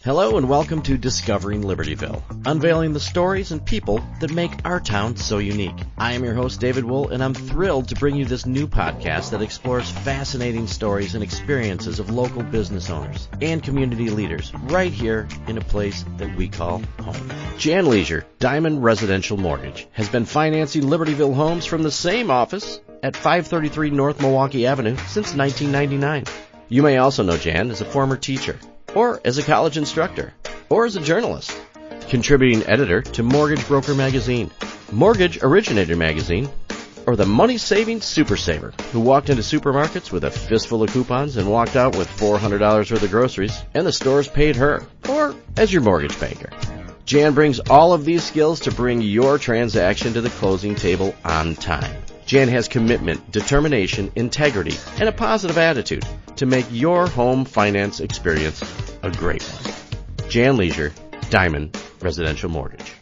Hello and welcome to Discovering Libertyville, unveiling the stories and people that make our town so unique. I am your host, David Wool, and I'm thrilled to bring you this new podcast that explores fascinating stories and experiences of local business owners and community leaders right here in a place that we call home. Jan Leisure, Diamond Residential Mortgage, has been financing Libertyville homes from the same office at 533 North Milwaukee Avenue since 1999. You may also know Jan as a former teacher, or as a college instructor, or as a journalist, contributing editor to Mortgage Broker Magazine, Mortgage Originator Magazine, or the money-saving super saver who walked into supermarkets with a fistful of coupons and walked out with $400 worth of groceries, and the stores paid her, or as your mortgage banker. Jan brings all of these skills to bring your transaction to the closing table on time. Jan has commitment, determination, integrity, and a positive attitude to make your home finance experience a great one. Jan Leisure, Diamond Residential Mortgage.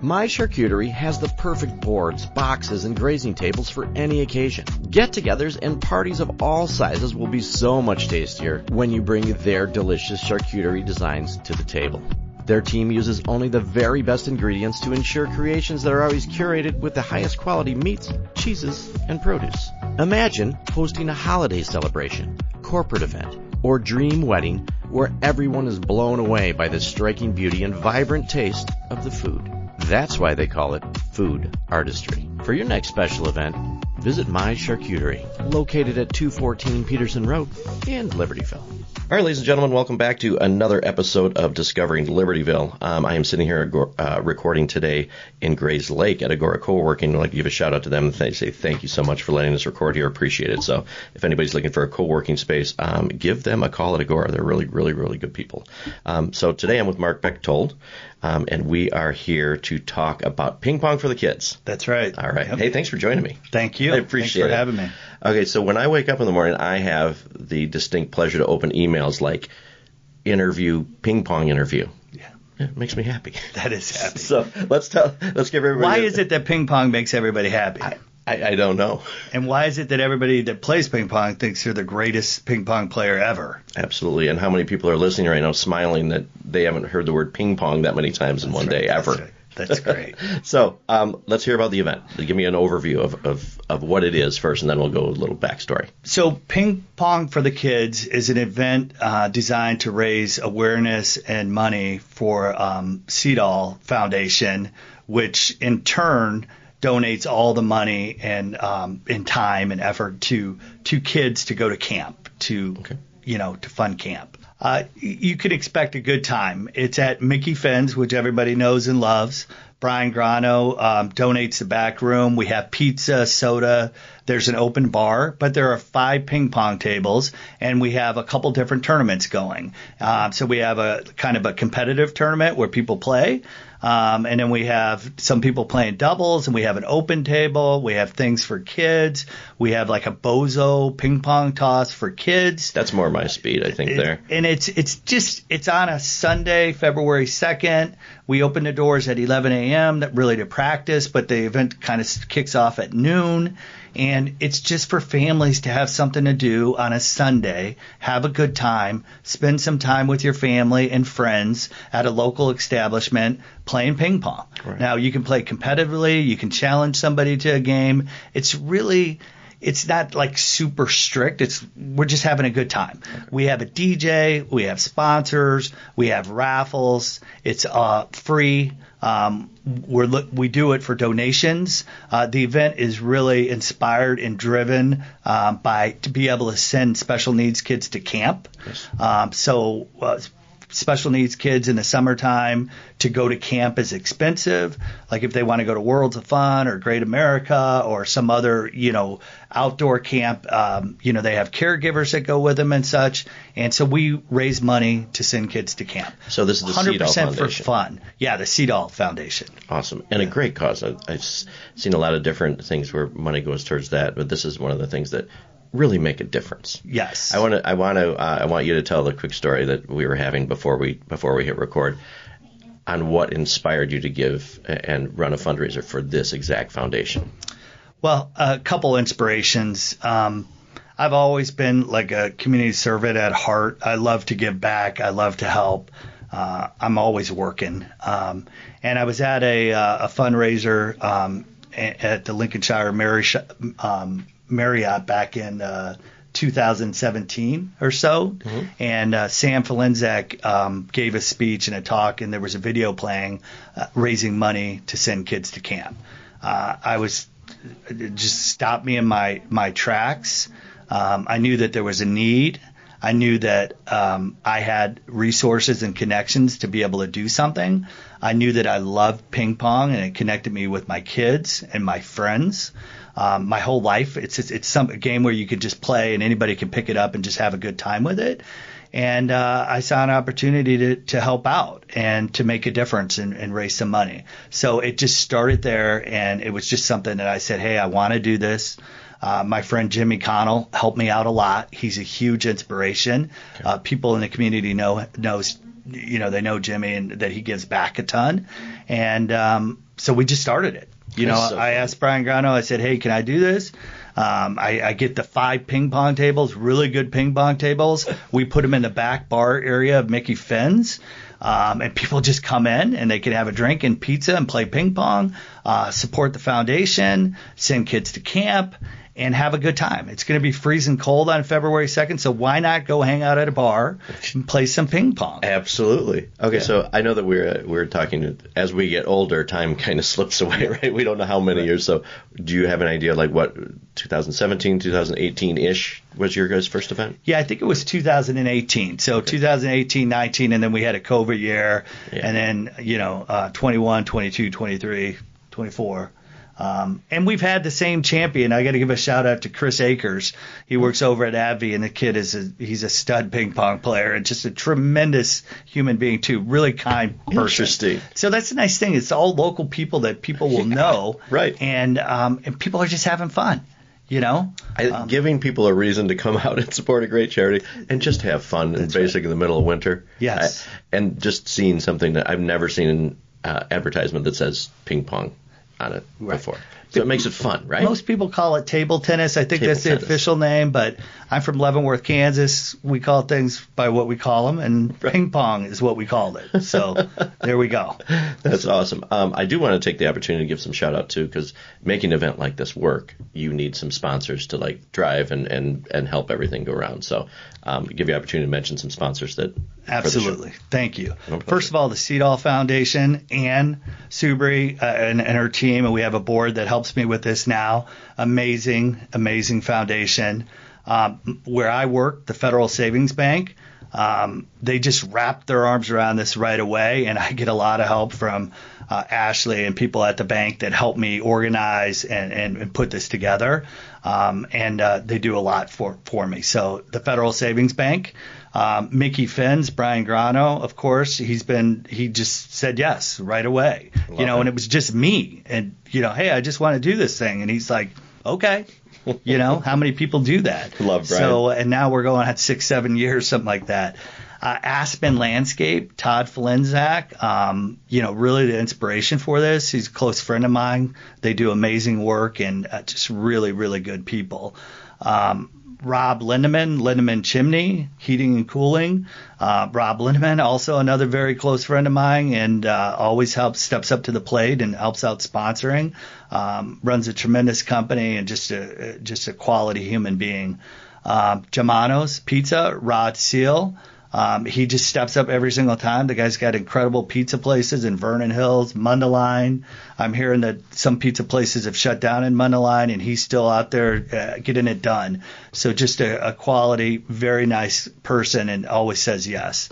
My Charcuterie has the perfect boards, boxes, and grazing tables for any occasion. Get-togethers and parties of all sizes will be so much tastier when you bring their delicious charcuterie designs to the table. Their team uses only the very best ingredients to ensure creations that are always curated with the highest quality meats, cheeses, and produce. Imagine hosting a holiday celebration, corporate event, or dream wedding where everyone is blown away by the striking beauty and vibrant taste of the food. That's why they call it food artistry. For your next special event, visit My Charcuterie, located at 214 Peterson Road in Libertyville. All right, ladies and gentlemen, welcome back to another episode of Discovering Libertyville. I am sitting here recording today in Grays Lake at Agora Co-working. I'd like to give a shout out to them and say thank you so much for letting us record here. Appreciate it. So if anybody's looking for a co-working space, give them a call at Agora. They're really, really, really good people. So today I'm with Mark Bechtold, and we are here to talk about ping pong for the kids. That's right. All right. Yep. Hey, thanks for joining me. Thank you. I appreciate it. Thanks for having me. Okay, so when I wake up in the morning, I have the distinct pleasure to open emails like ping pong interview. Yeah. It makes me happy. That is happy. So let's give everybody. Why is it that ping pong makes everybody happy? I don't know. And why is it that everybody that plays ping pong thinks they're the greatest ping pong player ever? Absolutely. And how many people are listening right now smiling that they haven't heard the word ping pong that many times in one day ever? That's great. So let's hear about the event. Give me an overview of what it is first, and then we'll go a little backstory. So Ping Pong for the Kids is an event designed to raise awareness and money for SEDOL Foundation, which in turn donates all the money and time and effort to kids to go to camp, to fund camp. You could expect a good time. It's at Mickey Finn's, which everybody knows and loves. Brian Grano donates the back room. We have pizza, soda. There's an open bar, but there are 5 ping pong tables, and we have a couple different tournaments going. So we have a kind of a competitive tournament where people play. And then we have some people playing doubles, and we have an open table. We have things for kids. We have like a bozo ping pong toss for kids. That's more my speed, I think, there. And it's on a Sunday, February 2nd. We open the doors at 11 a.m. really to practice, but the event kind of kicks off at noon. And it's just for families to have something to do on a Sunday, have a good time, spend some time with your family and friends at a local establishment playing ping pong. Right. Now, you can play competitively. You can challenge somebody to a game. It's not like super strict. We're just having a good time. Okay. We have a DJ. We have sponsors. We have raffles. It's free. We do it for donations. The event is really inspired and driven to be able to send special needs kids to camp. Yes. Special needs kids in the summertime to go to camp is expensive. Like if they want to go to Worlds of Fun or Great America or some other, outdoor camp, they have caregivers that go with them and such. And so we raise money to send kids to camp. So this is the SEDOL Foundation. 100% for fun. Yeah, the SEDOL Foundation. Awesome. And a great cause. I've seen a lot of different things where money goes towards that, but this is one of the things that really make a difference. Yes. I want you to tell the quick story that we were having before we hit record on what inspired you to give and run a fundraiser for this exact foundation. Well, a couple inspirations. I've always been like a community servant at heart. I love to give back. I love to help. I'm always working. And I was at a fundraiser at the Lincolnshire Marriott back in 2017 or so, mm-hmm. and Sam Falenzak gave a speech and a talk, and there was a video playing raising money to send kids to camp. It just stopped me in my tracks. I knew that there was a need. I knew that I had resources and connections to be able to do something. I knew that I loved ping pong, and it connected me with my kids and my friends. My whole life, it's a game where you could just play and anybody can pick it up and just have a good time with it. And I saw an opportunity to help out and to make a difference and raise some money. So it just started there, and it was just something that I said, hey, I want to do this. My friend Jimmy Connell helped me out a lot. He's a huge inspiration. Okay. People in the community knows they know Jimmy and that he gives back a ton. And so we just started it. I asked Brian Grano, I said, hey, can I do this? I get the 5 ping pong tables, really good ping pong tables. We put them in the back bar area of Mickey Finn's. And people just come in and they can have a drink and pizza and play ping pong, support the foundation, send kids to camp, and have a good time. It's going to be freezing cold on February 2nd, so why not go hang out at a bar and play some ping pong? Absolutely. Okay, yeah. So I know that we're talking, as we get older, time kind of slips away, right? We don't know how many years. So do you have an idea, like what, 2017, 2018-ish was your guys' first event? Yeah, I think it was 2018. So okay. 2018, 19, and then we had a COVID year, yeah. And then, 21, 22, 23, 24. And we've had the same champion. I got to give a shout out to Chris Akers. He works over at AbbVie, and the kid he's a stud ping pong player and just a tremendous human being too. Really kind person. Interesting. So that's a nice thing. It's all local people that people will know, right? And people are just having fun. Giving people a reason to come out and support a great charity and just have fun, in the middle of winter. Yes. And just seeing something that I've never seen in advertisement that says ping pong on it before. So it makes it fun, right? Most people call it table tennis. I think that's the official name, but I'm from Leavenworth, Kansas. We call things by what we call them, and ping pong is what we called it. So there we go. That's awesome. I do want to take the opportunity to give some shout out too, because making an event like this work, you need some sponsors to drive and help everything go around. So give you the opportunity to mention some sponsors that. Absolutely. Thank you. First of all, the SEDOL Foundation, Ann Subry and her team, and we have a board that helps me with this now. Amazing foundation. Where I work, the Federal Savings Bank, they just wrapped their arms around this right away, and I get a lot of help from Ashley and people at the bank that help me organize and put this together. And they do a lot for me. So the Federal Savings Bank, Mickey Finn's, Brian Grano, of course, he just said yes right away. And it was just me. And, hey, I just want to do this thing. And he's like, okay. How many people do that? Love Brian. So, and now we're going at 6-7 years, something like that. Aspen Landscape, Todd Falenzak, really the inspiration for this. He's a close friend of mine. They do amazing work and just really, really good people. Rob Lindeman Chimney, Heating and Cooling. Rob Lindeman, also another very close friend of mine, and always steps up to the plate and helps out sponsoring. Runs a tremendous company and just a quality human being. Germano's Pizza, Rod Seal. He just steps up every single time. The guy's got incredible pizza places in Vernon Hills, Mundelein. I'm hearing that some pizza places have shut down in Mundelein, and he's still out there getting it done. So just a quality, very nice person, and always says yes.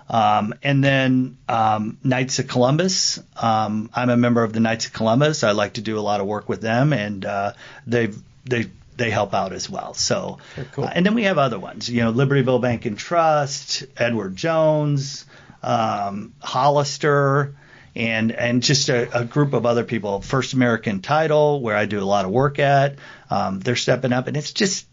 And then Knights of Columbus. I'm a member of the Knights of Columbus. I like to do a lot of work with them, and they help out as well. So, cool. And then we have other ones, Libertyville Bank and Trust, Edward Jones, Hollister, and just a group of other people. First American Title, where I do a lot of work at. They're stepping up, and it's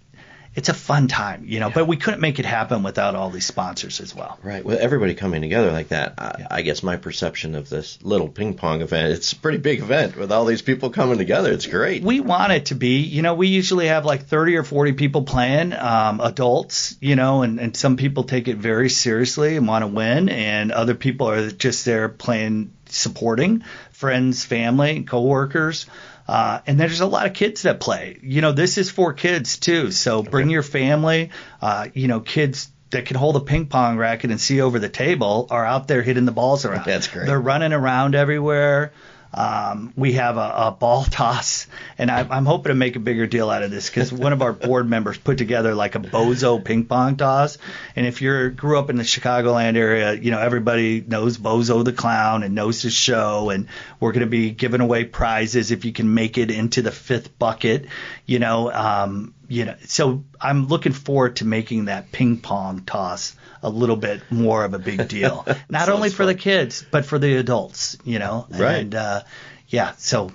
it's a fun time, but we couldn't make it happen without all these sponsors as well. Right. With everybody coming together like that, I guess my perception of this little ping pong event, it's a pretty big event with all these people coming together. It's great. We want it to be, we usually have like 30 or 40 people playing, adults, and some people take it very seriously and want to win, and other people are just there playing, supporting friends, family, coworkers. And there's a lot of kids that play. This is for kids too. So bring your family. Kids that can hold a ping pong racket and see over the table are out there hitting the balls around. That's great. They're running around everywhere. We have a ball toss, and I'm hoping to make a bigger deal out of this because one of our board members put together like a Bozo ping pong toss. And if you grew up in the Chicagoland area, everybody knows Bozo the Clown and knows his show. And we're going to be giving away prizes if you can make it into the fifth bucket. So I'm looking forward to making that ping pong toss a little bit more of a big deal. Not only for the kids, but for the adults, Right. And, so.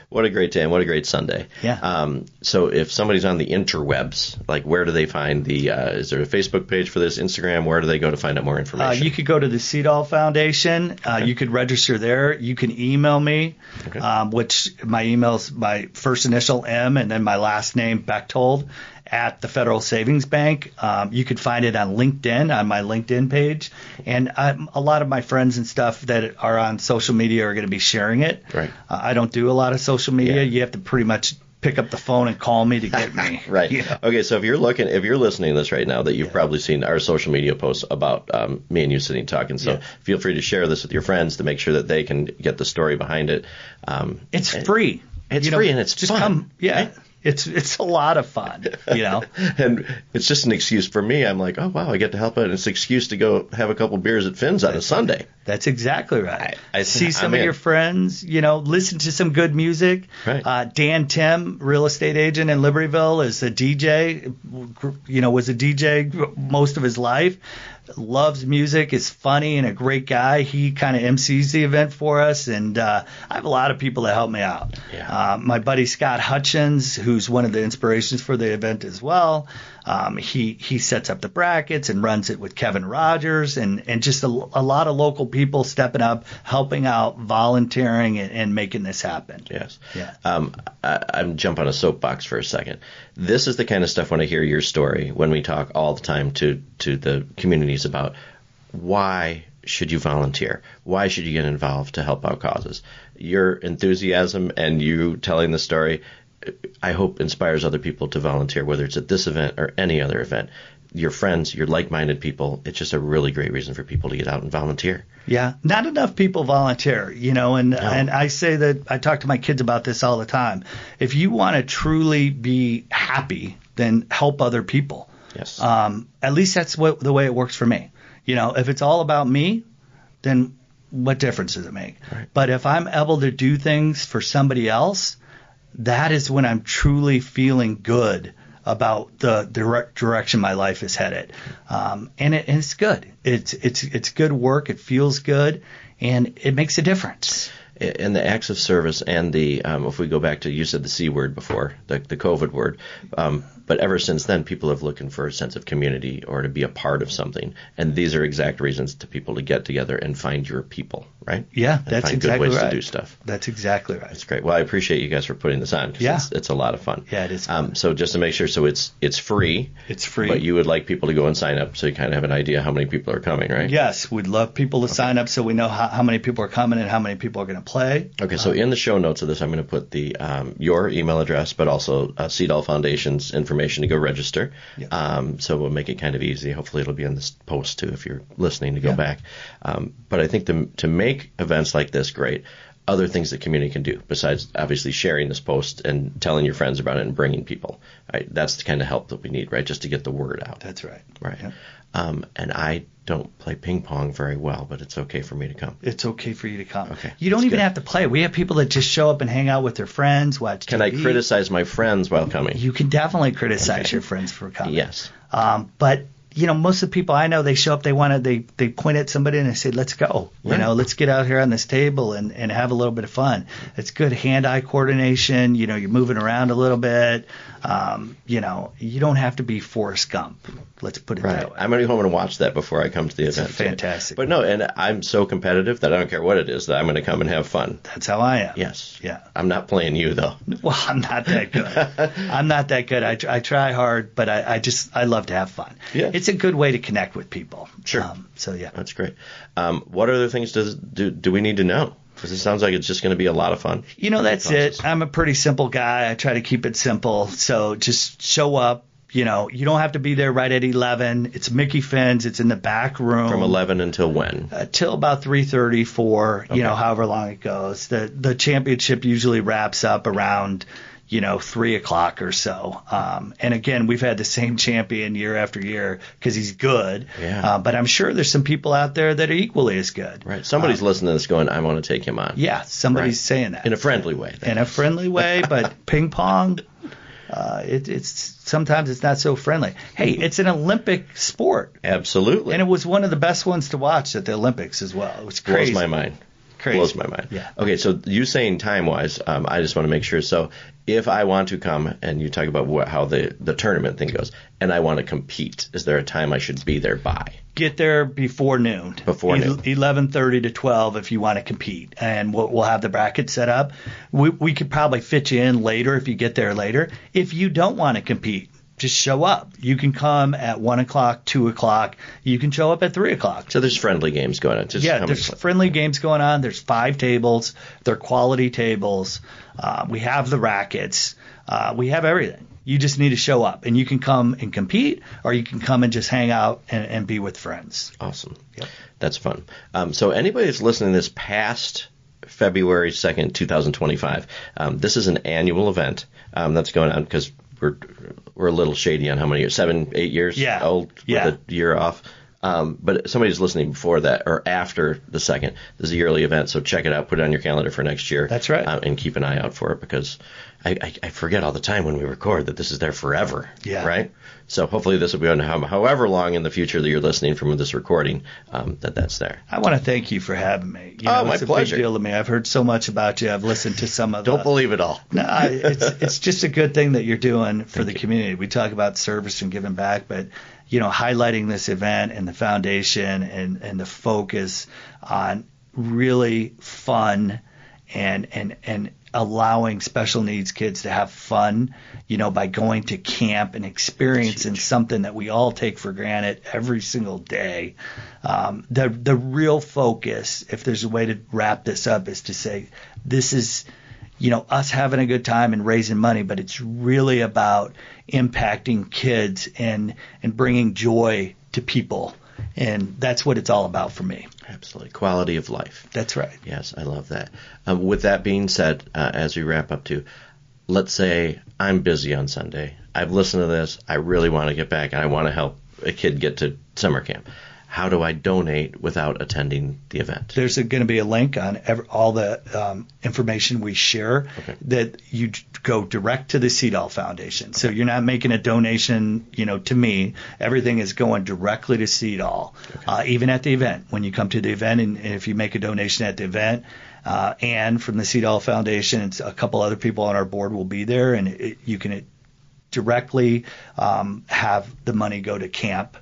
What a great day and what a great Sunday. Yeah. So if somebody's on the interwebs, like where do they find is there a Facebook page for this, Instagram? Where do they go to find out more information? You could go to the SEDOL Foundation. You could register there. You can email me, which my email's my first initial M and then my last name, Bechtold, at the Federal Savings Bank. You could find it on LinkedIn, on my LinkedIn page. And a lot of my friends and stuff that are on social media are going to be sharing it. Right. I don't do a lot of social media. Yeah. You have to pretty much pick up the phone and call me to get me. Right. Okay, so if you're listening to this right now, that you've probably seen our social media posts about me and you sitting talking. So feel free to share this with your friends to make sure that they can get the story behind it. It's free. It's free and it's just fun. Come. Yeah. Right? It's a lot of fun, And it's just an excuse for me. I'm like, oh, wow, I get to help out. It's an excuse to go have a couple beers at Finn's on a Sunday. That's exactly right. I see some of your friends, listen to some good music. Right. Dan Tim, real estate agent in Libertyville, is a DJ, was a DJ most of his life. Loves music, is funny and a great guy. He kind of MCs the event for us, and I have a lot of people that help me out. Yeah. My buddy Scott Hutchins, who's one of the inspirations for the event as well. He sets up the brackets and runs it with Kevin Rogers, and just a lot of local people stepping up, helping out, volunteering, and making this happen. Yes. Yeah. I'm jump on a soapbox for a second. This is the kind of stuff when I hear your story, when we talk all the time to the communities about why should you volunteer? Why should you get involved to help out causes? Your enthusiasm and you telling the story, I hope inspires other people to volunteer, whether it's at this event or any other event. Your friends, your like-minded people, it's just a really great reason for people to get out and volunteer. Yeah, not enough people volunteer, and I say that I talk to my kids about this all the time. If you want to truly be happy, then help other people. Yes. At least that's the way it works for me. If it's all about me, then what difference does it make? Right. But if I'm able to do things for somebody else, that is when I'm truly feeling good about the direction my life is headed. And it's good. It's good work. It feels good, and it makes a difference. And the acts of service and the if we go back to, you said the C word before, the COVID word, but ever since then people have looking for a sense of community or to be a part of something, and these are exact reasons to people to get together and find your people, right? Yeah, and that's find exactly good ways right. to do stuff. That's exactly right. That's great. Well, I appreciate you guys for putting this on because it's a lot of fun. Yeah, it is fun. So just to make sure, so it's free. It's free. But you would like people to go and sign up so you kind of have an idea how many people are coming, right? Yes, we'd love people to sign up so we know how many people are coming and how many people are going to play. Okay, so in the show notes of this, I'm going to put the your email address, but also SEDOL Foundation's information to go register. Yeah. So we'll make it kind of easy. Hopefully it'll be in this post, too, if you're listening to go back. But I think to make events like this great, other things the community can do besides obviously sharing this post and telling your friends about it and bringing people. Right? That's the kind of help that we need, right, just to get the word out. That's right. Right. Yep. And I don't play ping pong very well, but it's okay for me to come. It's okay for you to come. Okay. You don't even have to play. We have people that just show up and hang out with their friends, watch TV. Can I criticize my friends while coming? You can definitely criticize your friends for coming. Yes. But most of the people I know, they show up, they point at somebody and they say, let's go. Let's get out here on this table and have a little bit of fun. It's good hand-eye coordination. You're moving around a little bit. You don't have to be Forrest Gump. Let's put it that way. I'm going to go home and watch that before I come to the event. It's fantastic. But no, and I'm so competitive that I don't care what it is, that I'm going to come and have fun. That's how I am. Yes. Yeah. I'm not playing you, though. Well, I'm not that good. I try hard, but I love to have fun. Yeah. It's a good way to connect with people. Sure. So, yeah. That's great. What other things do we need to know? Because it sounds like it's just going to be a lot of fun. That's it. I'm a pretty simple guy. I try to keep it simple. So just show up. You don't have to be there right at 11. It's Mickey Finn's. It's in the back room. From 11 until when? Till about 3:30, 4, however long it goes. The championship usually wraps up around 3 o'clock or so. And again, we've had the same champion year after year because he's good. Yeah. But I'm sure there's some people out there that are equally as good. Right. Somebody's listening to this going, I want to take him on. Yeah, somebody's saying that. In a friendly way. In a friendly way, but ping pong, it's sometimes it's not so friendly. Hey, it's an Olympic sport. Absolutely. And it was one of the best ones to watch at the Olympics as well. It was crazy. Blows my mind. Crazy. Blows my mind. Yeah. Okay, so you saying time-wise, I just want to make sure. So if I want to come and you talk about how the tournament thing goes, and I want to compete, is there a time I should be there by? Get there before noon. Before noon. 11:30 to 12 if you want to compete. And we'll have the bracket set up. We could probably fit you in later if you get there later. If you don't want to compete, just show up. You can come at 1 o'clock, 2 o'clock. You can show up at 3 o'clock. So there's friendly games going on. There's friendly games going on. There's 5 tables. They're quality tables. We have the rackets. We have everything. You just need to show up. And you can come and compete, or you can come and just hang out and be with friends. Awesome. Yep. That's fun. So anybody that's listening to this past February 2nd, 2025, this is an annual event that's going on because we're a little shady on how many years, 7, 8 years old with a year off. But somebody's listening before that or after the 2nd. This is a yearly event, so check it out. Put it on your calendar for next year. That's right. And keep an eye out for it because I forget all the time when we record that this is there forever. Yeah. Right? So hopefully this will be on however long in the future that you're listening from this recording, that's there. I want to thank you for having me. My it's pleasure. A big deal to me. I've heard so much about you. I've listened to some of Don't believe it all. No, it's just a good thing that you're doing for the community. We talk about service and giving back, but highlighting this event and the foundation and the focus on really fun and allowing special needs kids to have fun, by going to camp and experiencing something that we all take for granted every single day. The real focus, if there's a way to wrap this up, is to say this is us having a good time and raising money, but it's really about impacting kids and bringing joy to people. And that's what it's all about for me. Absolutely. Quality of life. That's right. Yes, I love that. With that being said, as we wrap up too, let's say I'm busy on Sunday. I've listened to this. I really want to get back and I want to help a kid get to summer camp. How do I donate without attending the event? There's going to be a link on all the information we share that you go direct to the SEDOL Foundation. So you're not making a donation, to me. Everything is going directly to SEDOL, even at the event. When you come to the event, and if you make a donation at the event, and from the SEDOL Foundation, a couple other people on our board will be there, and you can directly have the money go to camp.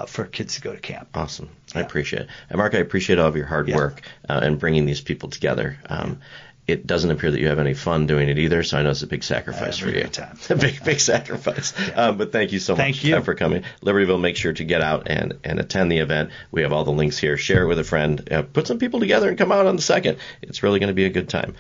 For kids to go to camp. Awesome. I appreciate it. And Mark, I appreciate all of your hard work and bringing these people together. It doesn't appear that you have any fun doing it either, so I know it's a big sacrifice for you. Time. A big sacrifice. But thank you so much for coming. Libertyville, make sure to get out and attend the event. We have all the links here. Share it with a friend. Put some people together and come out on the 2nd. It's really going to be a good time.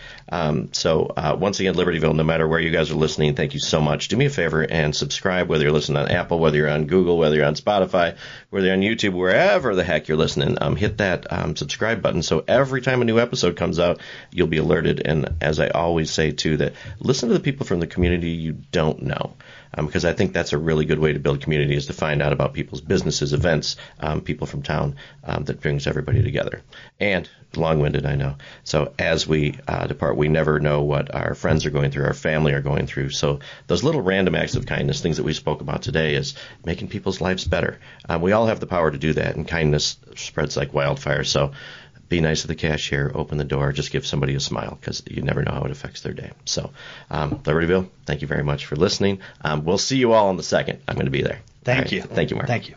So once again, Libertyville, no matter where you guys are listening, thank you so much. Do me a favor and subscribe, whether you're listening on Apple, whether you're on Google, whether you're on Spotify, whether you're on YouTube, wherever the heck you're listening. Hit that subscribe button so every time a new episode comes out, you'll be alerted good. And as I always say, too, that listen to the people from the community you don't know. Because I think that's a really good way to build community, is to find out about people's businesses, events, people from town, that brings everybody together. And long-winded, I know. So as we depart, we never know what our friends are going through, our family are going through. So those little random acts of kindness, things that we spoke about today, is making people's lives better. We all have the power to do that, and kindness spreads like wildfire. So be nice to the cashier, open the door, just give somebody a smile, because you never know how it affects their day. So, Libertyville, thank you very much for listening. We'll see you all on the 2nd. I'm going to be there. Thank you. Thank you, Mark. Thank you.